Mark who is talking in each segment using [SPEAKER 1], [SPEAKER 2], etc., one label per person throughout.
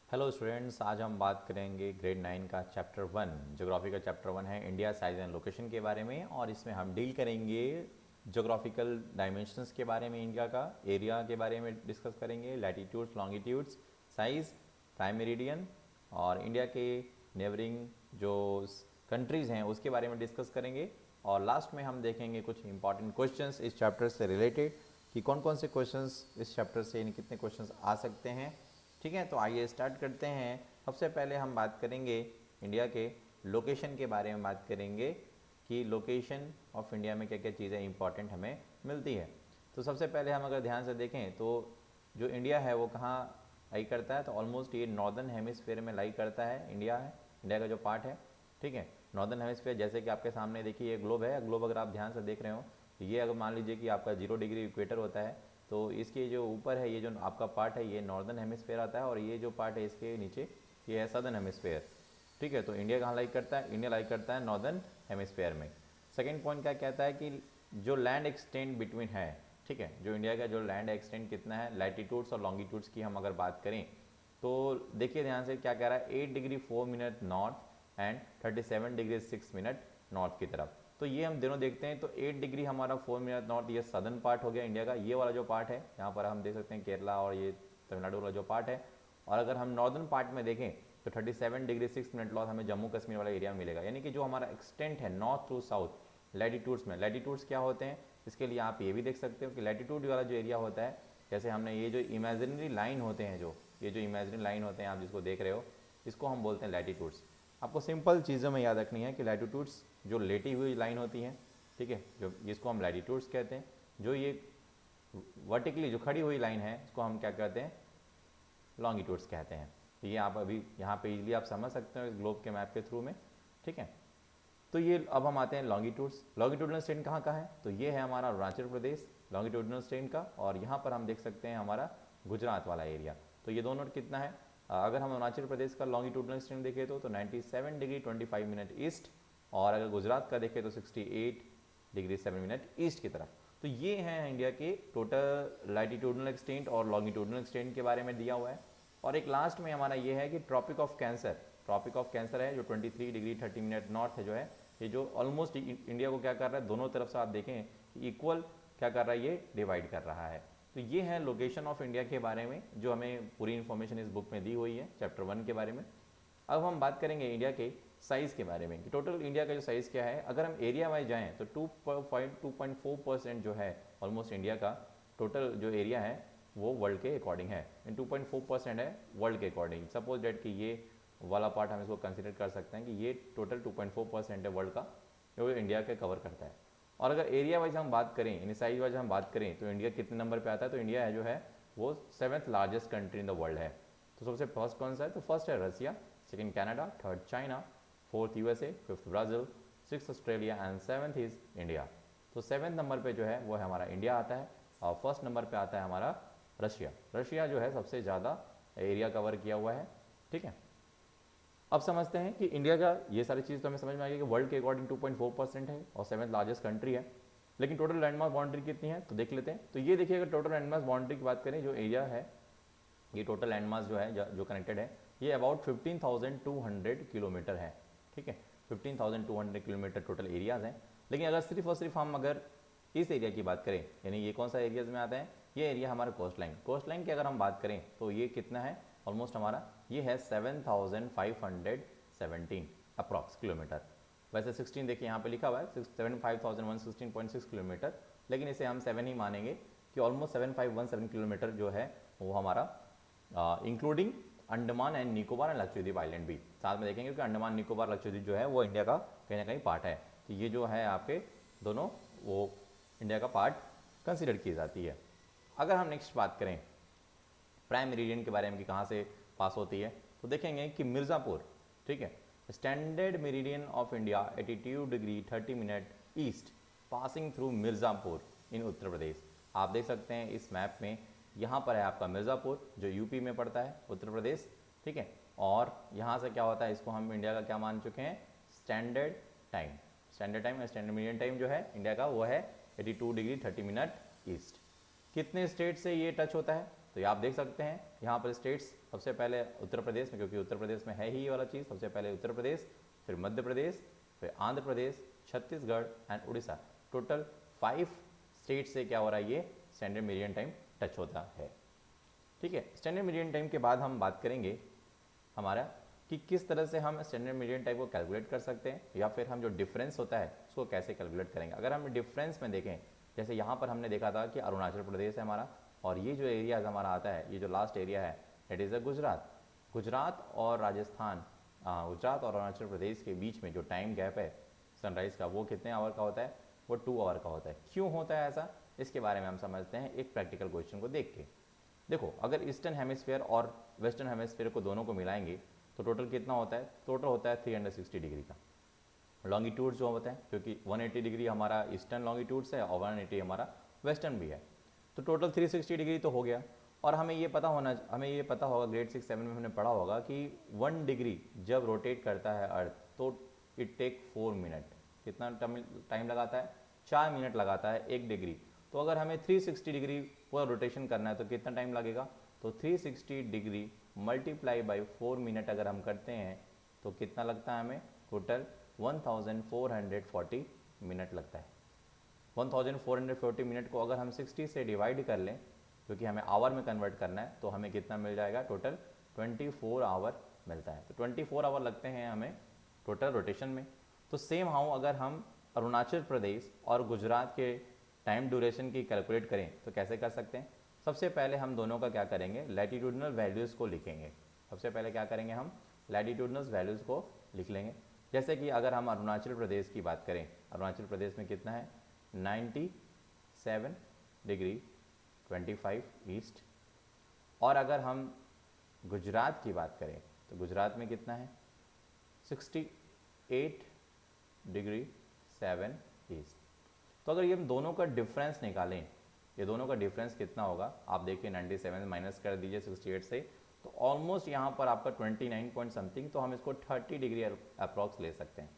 [SPEAKER 1] Hello students, आज हम बात करेंगे ग्रेड 9 का चैप्टर 1 ज्योग्राफी का चैप्टर 1 है इंडिया साइज एंड लोकेशन के बारे में। और इसमें हम डील करेंगे ज्योग्राफिकल डायमेंशंस के बारे में, इंडिया का एरिया के बारे में डिस्कस करेंगे, latitudes, longitudes, size, prime meridian और इंडिया के नेबरिंग जो कंट्रीज़ हैं उसके बारे में डिस्कस करेंगे। और लास्ट में हम देखेंगे कुछ इंपॉर्टेंट क्वेश्चंस इस चैप्टर से रिलेटेड कि कौन कौन से क्वेश्चंस इस चैप्टर से कितने क्वेश्चंस आ सकते हैं। ठीक है, तो आइए स्टार्ट करते हैं। सबसे पहले हम बात करेंगे इंडिया के लोकेशन के बारे में, बात करेंगे कि लोकेशन ऑफ इंडिया में क्या क्या चीज़ें इंपॉर्टेंट हमें मिलती है। तो सबसे पहले हम अगर ध्यान से देखें तो जो इंडिया है वो कहाँ लाई करता है, तो ऑलमोस्ट ये नॉर्दर्न हेमिस्फीयर में लाई करता है। इंडिया का जो पार्ट है, ठीक है, नॉर्दर्न हेमिस्फीयर। जैसे कि आपके सामने देखिए ये ग्लोब है, ग्लोब अगर आप ध्यान से देख रहे हो तो ये अगर मान लीजिए कि आपका 0 डिग्री इक्वेटर होता है, तो इसके जो ऊपर है ये जो आपका पार्ट है ये नॉर्दर्न हेमिस्फीयर आता है, और ये जो पार्ट है इसके नीचे ये है सदर्न हेमिस्फीयर। ठीक है, तो इंडिया कहाँ लाइक करता है? इंडिया लाइक करता है नॉर्दर्न हेमिस्फीयर में। सेकेंड पॉइंट क्या कहता है कि जो लैंड एक्सटेंड बिटवीन है, ठीक है, जो इंडिया का जो लैंड एक्सटेंड कितना है, लैटिट्यूड्स और लॉन्गिट्यूड्स की हम अगर बात करें तो देखिए ध्यान से क्या कह रहा है, 8 degree 4 minute north and 37 degree 6 minute north की तरफ। तो ये हम दोनों देखते हैं, तो 8 डिग्री हमारा 4 मिनट नॉर्थ, ये सदर्न पार्ट हो गया इंडिया का। ये वाला जो पार्ट है यहाँ पर हम देख सकते हैं केरला और ये तमिलनाडु वाला जो पार्ट है। और अगर हम नॉर्दर्न पार्ट में देखें तो 37 डिग्री 6 मिनट नॉर्थ हमें जम्मू कश्मीर वाला एरिया मिलेगा। यानी कि जो हमारा एक्सटेंट है नॉर्थ टू साउथ लैटिट्यूड्स में, लैटिट्यूड्स क्या होते हैं इसके लिए आप ये भी देख सकते हो कि लैटिट्यूड वाला जो एरिया होता है, जैसे हमने ये जो इमेजिनरी लाइन होते हैं, जो ये जो इमेजिनरी लाइन होते हैं आप जिसको देख रहे हो, इसको हम बोलते हैं लैटिट्यूड्स। आपको सिंपल चीज़ों में याद रखनी है कि लैटिट्यूड्स जो लेटी हुई लाइन होती हैं, ठीक है, जो जिसको हम लैटिट्यूड्स कहते हैं, जो ये वर्टिकली जो खड़ी हुई लाइन है इसको हम क्या कहते हैं, लॉन्गिट्यूड्स कहते हैं। तो ये आप अभी यहाँ पे इजीली आप समझ सकते हो इस ग्लोब के मैप के थ्रू में। ठीक है, तो ये अब हम आते हैं लॉन्गिट्यूड्स। लॉन्गिट्यूडनल स्ट्रेन कहाँ का है, तो ये है हमारा अरुणाचल प्रदेश लॉन्गिट्यूडनल स्ट्रेन का, और यहाँ पर हम देख सकते हैं हमारा गुजरात वाला एरिया। तो ये दोनों कितना है, अगर हम अरुणाचल प्रदेश का लॉन्गिट्यूडनल स्ट्रेन देखें तो 97 डिग्री 25 मिनट ईस्ट, और अगर गुजरात का देखें तो 68 डिग्री 7 मिनट ईस्ट की तरफ। तो ये हैं इंडिया के टोटल लैटिट्यूडनल एक्सटेंट और लॉन्गिट्यूडनल एक्सटेंट के बारे में दिया हुआ है। और एक लास्ट में हमारा ये है कि tropic of cancer, tropic of cancer है जो 23 डिग्री 30 मिनट नॉर्थ है, जो है ये जो ऑलमोस्ट इंडिया को क्या कर रहा है, दोनों तरफ से आप देखें इक्वल क्या कर रहा है, ये डिवाइड कर रहा है। तो ये है लोकेशन ऑफ इंडिया के बारे में जो हमें पूरी इन्फॉर्मेशन इस बुक में दी हुई है चैप्टर 1 के बारे में। अब हम बात करेंगे इंडिया के साइज़ के बारे में कि टोटल इंडिया का जो साइज़ क्या है। अगर हम एरिया वाइज जाएँ तो 2.4% जो है ऑलमोस्ट इंडिया का टोटल जो एरिया है वो वर्ल्ड के अकॉर्डिंग है, 2.4% है वर्ल्ड के अकॉर्डिंग। सपोज डेट कि ये वाला पार्ट हम इसको कंसिडर कर सकते हैं कि ये टोटल 2.4% है वर्ल्ड का, जो इंडिया के कवर करता है। और अगर एरिया वाइज हम बात करें, यानी साइज वाइज हम बात करें तो इंडिया कितने नंबर पे आता है, तो इंडिया है जो है वो 7th largest country in the world है। तो सबसे फर्स्ट कौन सा है, तो फर्स्ट है Russia, second Canada, third China, fourth USA, fifth Brazil, six Australia and 7th is India. तो 7th नंबर पे जो है वो है हमारा इंडिया आता है, और फर्स्ट नंबर पे आता है हमारा रशिया। रशिया जो है सबसे ज़्यादा एरिया कवर किया हुआ है। ठीक है, अब समझते हैं कि इंडिया का ये सारी चीज़ तो हमें समझ में आ गई कि वर्ल्ड के अकॉर्डिंग 2.4% है और 7th लार्जेस्ट कंट्री है। लेकिन टोटल लैंडमार्क बाउंड्री कितनी है तो देख लेते हैं। तो ये देखिए, अगर टोटल लैंडमार्क बाउंड्री की बात करें, जो एरिया है ये टोटल लैंडमार्क जो है जो कनेक्टेड है ये अबाउट 15,200 किलोमीटर है। ठीक है, 15,200 किलोमीटर टोटल एरियाज़ हैं। लेकिन अगर सिर्फ और सिर्फ हम अगर इस एरिया की बात करें, यानी ये कौन सा एरियाज़ में आता है, ये एरिया हमारा कोस्ट लाइन। कोस्ट लाइन की अगर हम बात करें तो ये कितना है, ऑलमोस्ट हमारा ये है 7,517 अप्रॉक्स किलोमीटर। वैसे 16 देखिए यहाँ पे लिखा हुआ है 75,116.6 किलोमीटर, लेकिन इसे हम 7 ही मानेंगे कि ऑलमोस्ट 7517 किलोमीटर जो है वो हमारा including Andaman and Nicobar and Lakshadweep island भी साथ में देखेंगे, क्योंकि अंडमान निकोबार लक्षद्वीप जो है वो इंडिया का कहीं ना कहीं पार्ट है। तो ये जो है आपके दोनों वो इंडिया का पार्ट कंसिडर की जाती है। अगर हम नेक्स्ट बात करें प्राइम मेरिडियन के बारे में कि कहाँ से पास होती है, तो देखेंगे कि मिर्ज़ापुर, ठीक है, standard meridian of India 82 degree 30 minute east passing through Mirzapur in Uttar Pradesh. आप देख सकते हैं इस मैप में, यहाँ पर है आपका मिर्ज़ापुर जो यूपी में पड़ता है, उत्तर प्रदेश। ठीक है, और यहाँ से क्या होता है, इसको हम इंडिया का क्या मान चुके हैं, स्टैंडर्ड टाइम। स्टैंडर्ड टाइम या स्टैंडर्ड मेरिडियन टाइम जो है इंडिया का वो है 82 डिग्री 30 मिनट ईस्ट। कितने स्टेट से ये टच होता है, तो ये आप देख सकते हैं यहाँ पर स्टेट्स सबसे पहले उत्तर प्रदेश में, क्योंकि उत्तर प्रदेश में है ही ये वाला चीज़, सबसे पहले उत्तर प्रदेश, फिर मध्य प्रदेश, फिर Andhra Pradesh, Chhattisgarh and Orissa. Total 5 state से क्या हो रहा है, ये स्टैंडर्ड मेरिडियन टाइम टच होता है। ठीक है, स्टैंडर्ड मेरिडियन टाइम के बाद हम बात करेंगे हमारा कि किस तरह से हम स्टैंडर्ड मेरिडियन टाइम को कैलकुलेट कर सकते हैं, या फिर हम जो डिफरेंस होता है उसको कैसे कैलकुलेट करेंगे। अगर हम डिफरेंस में देखें, जैसे यहाँ पर हमने देखा था कि अरुणाचल प्रदेश है हमारा, और ये जो एरिया हमारा आता है, ये जो लास्ट एरिया है that is a Gujarat. Gujarat और राजस्थान, गुजरात और अरुणाचल प्रदेश के बीच में जो टाइम गैप है सनराइज़ का, वो कितने आवर का होता है, वो 2 आवर का होता है। क्यों होता है ऐसा, इसके बारे में हम समझते हैं एक प्रैक्टिकल क्वेश्चन को देख के। देखो, अगर ईस्टर्न हेमिस्फीयर और वेस्टर्न हेमिस्फीयर को दोनों को मिलाएंगे तो टोटल कितना होता है, टोटल होता है 360 डिग्री का लॉन्गिट्यूड जो होता है, क्योंकि 180 डिग्री हमारा ईस्टर्न लॉन्गिट्यूड से और 180 हमारा वेस्टर्न भी है, तो टोटल 360 डिग्री तो हो गया। और हमें ये पता होगा ग्रेड 6-7 में हमने पढ़ा होगा कि 1 डिग्री जब रोटेट करता है अर्थ तो इट टेक 4 मिनट। कितना टाइम लगाता है, 4 मिनट लगाता है 1 डिग्री। तो अगर हमें 360 डिग्री पूरा रोटेशन करना है तो कितना टाइम लगेगा, तो 360 डिग्री मल्टीप्लाई बाई 4 मिनट अगर हम करते हैं तो कितना लगता है हमें, टोटल 1440 मिनट लगता है। 1440 मिनट को अगर हम 60 से डिवाइड कर लें, क्योंकि हमें आवर में कन्वर्ट करना है, तो हमें कितना मिल जाएगा, टोटल 24 आवर मिलता है। तो 24 आवर लगते हैं हमें टोटल रोटेशन में। तो सेम हाउ अगर हम अरुणाचल प्रदेश और गुजरात के टाइम ड्यूरेशन की कैलकुलेट करें तो कैसे कर सकते हैं। सबसे पहले हम दोनों का क्या करेंगे, लैटिट्यूडनल वैल्यूज़ को लिखेंगे। सबसे पहले क्या करेंगे, हम लैटिट्यूडनल वैल्यूज़ को लिख लेंगे। जैसे कि अगर हम अरुणाचल प्रदेश की बात करें, अरुणाचल प्रदेश में कितना है, 97 डिग्री 25 ईस्ट। और अगर हम गुजरात की बात करें तो गुजरात में कितना है, 68 डिग्री 7 ईस्ट। तो अगर ये हम दोनों का डिफरेंस निकालें, ये दोनों का डिफरेंस कितना होगा, आप देखिए 97 माइनस कर दीजिए 68 से, तो ऑलमोस्ट यहाँ पर आपका 29 पॉइंट समथिंग, तो हम इसको 30 डिग्री अप्रॉक्स ले सकते हैं,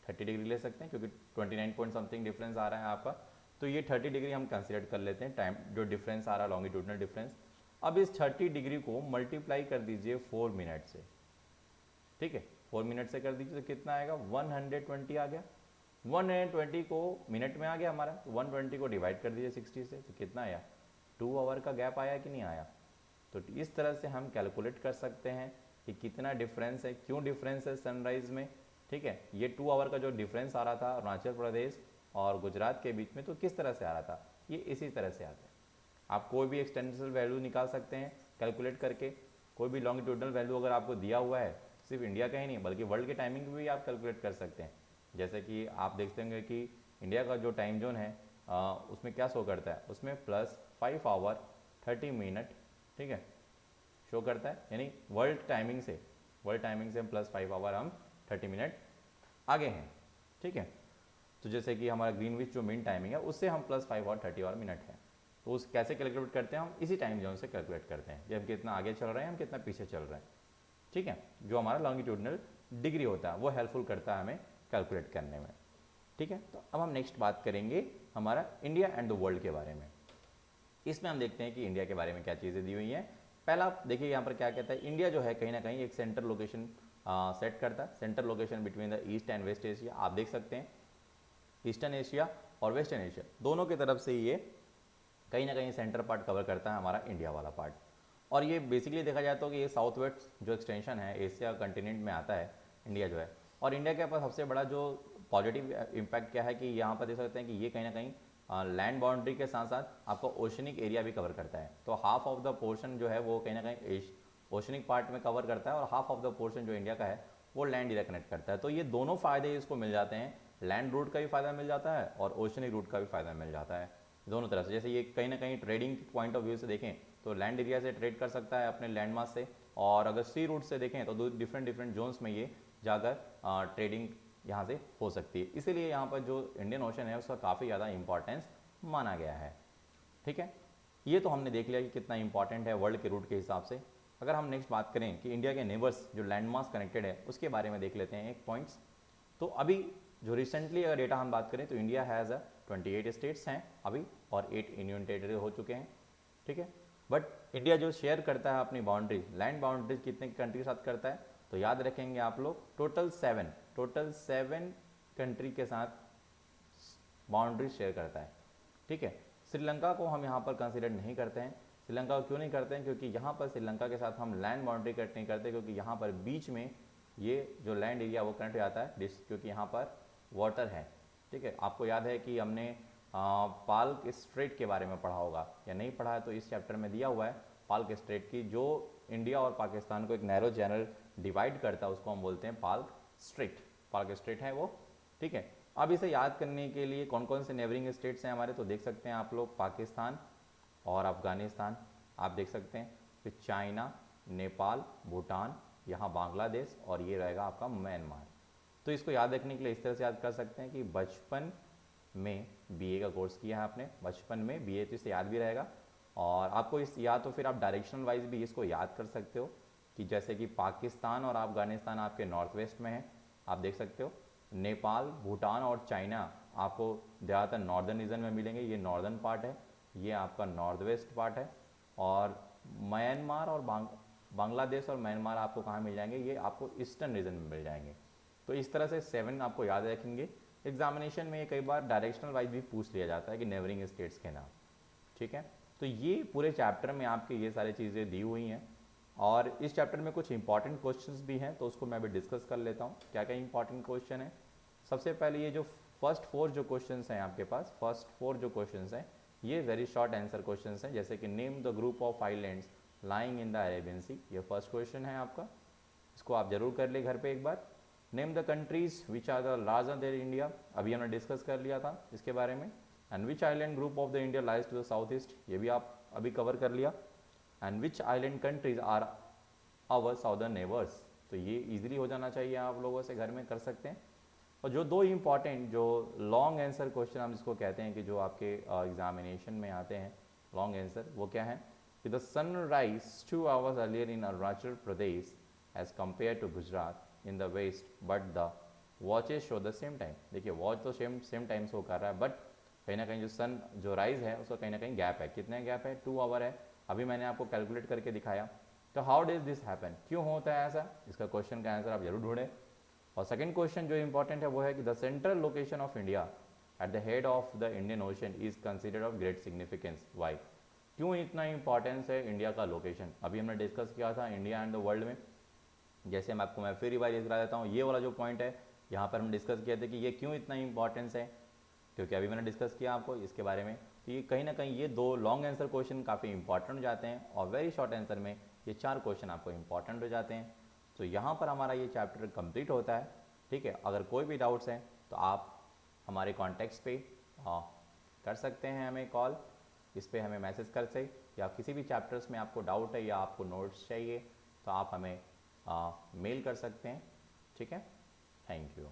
[SPEAKER 1] 30 डिग्री ले सकते हैं, क्योंकि 29 पॉइंट समथिंग डिफरेंस आ रहा है आपका। तो ये 30 डिग्री हम कंसिडर कर लेते हैं टाइम जो डिफरेंस आ रहा है, लॉन्गिट्यूडनल डिफरेंस। अब इस 30 डिग्री को मल्टीप्लाई कर दीजिए 4 मिनट से, ठीक है, 4 मिनट से कर दीजिए तो कितना आएगा, 120 आ गया। 120 को मिनट में आ गया हमारा, 120 को डिवाइड कर दीजिए 60 से, तो कितना आया, 2 आवर का गैप आया कि नहीं आया। तो इस तरह से हम कैलकुलेट कर सकते हैं कि कितना डिफरेंस है, क्यों डिफरेंस है सनराइज में। ठीक है, ये 2 आवर का जो डिफरेंस आ रहा था अरुणाचल प्रदेश और गुजरात के बीच में, तो किस तरह से आ रहा था, ये इसी तरह से आता है। आप कोई भी एक्सटेंसिव वैल्यू निकाल सकते हैं कैलकुलेट करके, कोई भी लॉन्गिट्यूडनल वैल्यू अगर आपको दिया हुआ है, सिर्फ इंडिया का ही नहीं बल्कि वर्ल्ड के टाइमिंग भी आप कैलकुलेट कर सकते हैं। जैसे कि आप देखते होंगे कि इंडिया का जो टाइम जोन है उसमें क्या शो करता है, उसमें +5 आवर 30 मिनट, ठीक है, शो करता है, यानी वर्ल्ड टाइमिंग से हम +5 आवर हम 30 मिनट आगे हैं। ठीक है, तो जैसे कि हमारा ग्रीनविच जो मेन टाइमिंग है उससे हम +5 और 30 और मिनट है, तो उस कैसे कैलकुलेट करते हैं, हम इसी टाइम जोन से कैलकुलेट करते हैं कि हम कितना आगे चल रहे हैं, हम कितना पीछे चल रहे हैं। ठीक है, जो हमारा लॉन्गिट्यूडनल डिग्री होता है वो हेल्पफुल करता है हमें कैलकुलेट करने में। ठीक है, तो अब हम नेक्स्ट बात करेंगे हमारा इंडिया एंड द वर्ल्ड के बारे में। इसमें हम देखते हैं कि इंडिया के बारे में क्या चीज़ें दी हुई हैं। पहला देखिए यहाँ पर क्या कहता है, इंडिया जो है कहीं ना कहीं एक सेंटर लोकेशन सेट करता है, centre location between the east and west Asia. आप देख सकते हैं ईस्टर्न एशिया और वेस्टर्न एशिया दोनों की तरफ से ये कहीं ना कहीं सेंटर पार्ट कवर करता है हमारा इंडिया वाला पार्ट। और ये बेसिकली देखा जाए तो कि ये साउथ वेस्ट जो एक्सटेंशन है एशिया कंटिनेंट में आता है इंडिया जो है। और इंडिया के पास सबसे बड़ा जो पॉजिटिव इम्पैक्ट क्या है कि यहाँ पर देख सकते हैं कि ये कहीं ना कहीं लैंड बाउंड्री के साथ साथ आपको ओशनिक एरिया भी कवर करता है। तो हाफ ऑफ द पोर्शन जो है वो कहीं ना कहीं ओशनिक पार्ट में कवर करता है और हाफ ऑफ द पोर्शन जो इंडिया का है वो लैंड एरिया कनेक्ट करता है। तो ये दोनों फ़ायदे इसको मिल जाते हैं, लैंड रूट का भी फ़ायदा मिल जाता है और ओशनिक रूट का भी फ़ायदा मिल जाता है दोनों तरफ से। जैसे ये कहीं ना कहीं ट्रेडिंग पॉइंट ऑफ व्यू से देखें तो लैंड एरिया से ट्रेड कर सकता है अपने लैंड मास से, और अगर सी रूट से देखें तो डिफरेंट जोन्स में ये जाकर ट्रेडिंग यहाँ से हो सकती है। इसीलिए यहाँ पर जो इंडियन ओशन है उसका काफ़ी ज़्यादा इंपॉर्टेंस माना गया है। ठीक है, ये तो हमने देख लिया कि कितना इंपॉर्टेंट है वर्ल्ड के रूट के हिसाब से। अगर हम नेक्स्ट बात करें कि इंडिया के नेबर्स जो लैंड मास कनेक्टेड है उसके बारे में देख लेते हैं एक पॉइंट्स। तो अभी जो रिसेंटली अगर डेटा हम बात करें तो इंडिया हैज़ 28 स्टेट्स हैं अभी और 8 यूनियन टेरिटरी हो चुके हैं। ठीक है, बट इंडिया जो शेयर करता है अपनी बाउंड्री, लैंड बाउंड्रीज कितने कंट्री के साथ करता है, तो याद रखेंगे आप लोग, टोटल सेवन कंट्री के साथ बाउंड्री शेयर करता है। ठीक है, श्रीलंका को हम यहाँ पर कंसिडर नहीं करते हैं। श्रीलंका को क्यों नहीं करते हैं, क्योंकि यहाँ पर श्रीलंका के साथ हम लैंड बाउंड्री कट नहीं करते, क्योंकि यहाँ पर बीच में ये जो लैंड एरिया वो कनेक्ट हो जाता है, क्योंकि यहाँ पर वाटर है। ठीक है, आपको याद है कि हमने पाल्क स्ट्रेट के बारे में पढ़ा होगा, या नहीं पढ़ा है तो इस चैप्टर में दिया हुआ है पाल्क स्ट्रेट की, जो इंडिया और पाकिस्तान को एक नैरो चैनल डिवाइड करता है, उसको हम बोलते हैं पाल्क स्ट्रेट है वो। ठीक है, अब इसे याद करने के लिए कौन कौन से नेबरिंग स्टेट्स हैं हमारे, तो देख सकते हैं आप लोग, पाकिस्तान और अफगानिस्तान आप देख सकते हैं, फिर चाइना, नेपाल, भूटान, यहाँ बांग्लादेश, और ये रहेगा आपका म्यांमार। तो इसको याद रखने के लिए इस तरह से याद कर सकते हैं कि बचपन में बीए का कोर्स किया है आपने, बचपन में बीए, तो इसे याद भी रहेगा। और आपको इस, या तो फिर आप डायरेक्शनल वाइज भी इसको याद कर सकते हो, कि जैसे कि पाकिस्तान और अफगानिस्तान आपके नॉर्थ वेस्ट में है, आप देख सकते हो, नेपाल, भूटान और चाइना आपको ज़्यादातर नॉर्दर्न रीजन में मिलेंगे, ये नॉर्दर्न पार्ट है, ये आपका नॉर्थ वेस्ट पार्ट है। और म्यांमार और बांग्लादेश और म्यांमार आपको कहाँ मिल जाएंगे, ये आपको ईस्टर्न रीजन में मिल जाएंगे। तो इस तरह से 7 आपको याद रखेंगे। एग्जामिनेशन में ये कई बार डायरेक्शनल वाइज भी पूछ लिया जाता है कि नेबरिंग स्टेट्स के नाम। ठीक है, तो ये पूरे चैप्टर में आपके ये सारी चीज़ें दी हुई हैं, और इस चैप्टर में कुछ इंपॉर्टेंट क्वेश्चंस भी हैं, तो उसको मैं भी डिस्कस कर लेता हूँ। क्या क्या इंपॉर्टेंट क्वेश्चन है, सबसे पहले ये जो फर्स्ट 4 जो क्वेश्चंस हैं आपके पास, फर्स्ट 4 जो क्वेश्चंस हैं, ये वेरी शॉर्ट आंसर क्वेश्चंस हैं, जैसे कि name the group of islands lying in the Arabian sea, ये फर्स्ट क्वेश्चन है आपका, इसको आप जरूर कर ले घर पे एक बार। Name the countries which are the larger than India, अभी हमने डिस्कस कर लिया था इसके बारे में। And which island group of the India lies to the south east, ये भी आप अभी कवर कर लिया। And which island countries are our southern neighbours, तो ये इजीली हो जाना चाहिए, आप लोगों से घर में कर सकते हैं। और जो 2 इंपॉर्टेंट जो लॉन्ग आंसर क्वेश्चन हम जिसको कहते हैं कि जो आपके एग्जामिनेशन में आते हैं लॉन्ग आंसर, वो क्या है कि the sun rise 2 hours earlier in Arunachal Pradesh as compare to Gujarat in the west, but the watches show the same time. देखिए वॉच तो सेम टाइम शो कर रहा है, बट कहीं ना कहीं जो सन जो राइज है उसका कहीं ना कहीं गैप है, कितने गैप है, 2 hour है, अभी मैंने आपको कैलकुलेट करके दिखाया। तो हाउ डज दिस हैपन, क्यों होता है ऐसा, इसका क्वेश्चन का आंसर आप जरूर ढूंढें। और सेकंड क्वेश्चन जो इंपॉर्टेंट है वो है कि the central location of India at the head of the Indian ocean is considered of great significance, why, क्यों इतना इंपॉर्टेंस है इंडिया का लोकेशन। अभी हमने डिस्कस किया था इंडिया एंड द वर्ल्ड में, जैसे मैं फिर रिवाइज करा देता हूँ, ये वाला जो पॉइंट है यहाँ पर हम डिस्कस किए थे कि ये क्यों इतना इंपॉर्टेंस है, क्योंकि अभी मैंने डिस्कस किया आपको इसके बारे में। तो ये कहीं ना कहीं ये 2 लॉन्ग आंसर क्वेश्चन काफ़ी इंपॉर्टेंट हो जाते हैं, और वेरी शॉर्ट आंसर में ये 4 क्वेश्चन आपको इंपॉर्टेंट हो जाते हैं। तो यहाँ पर हमारा ये चैप्टर कंप्लीट होता है। ठीक है, अगर कोई भी डाउट्स हैं तो आप हमारे कॉन्टैक्ट्स पे कर सकते हैं, हमें कॉल, इस पर हमें मैसेज कर सकते, या किसी भी चैप्टर्स में आपको डाउट है या आपको नोट्स चाहिए तो आप हमें मेल कर सकते हैं। ठीक है, थैंक यू।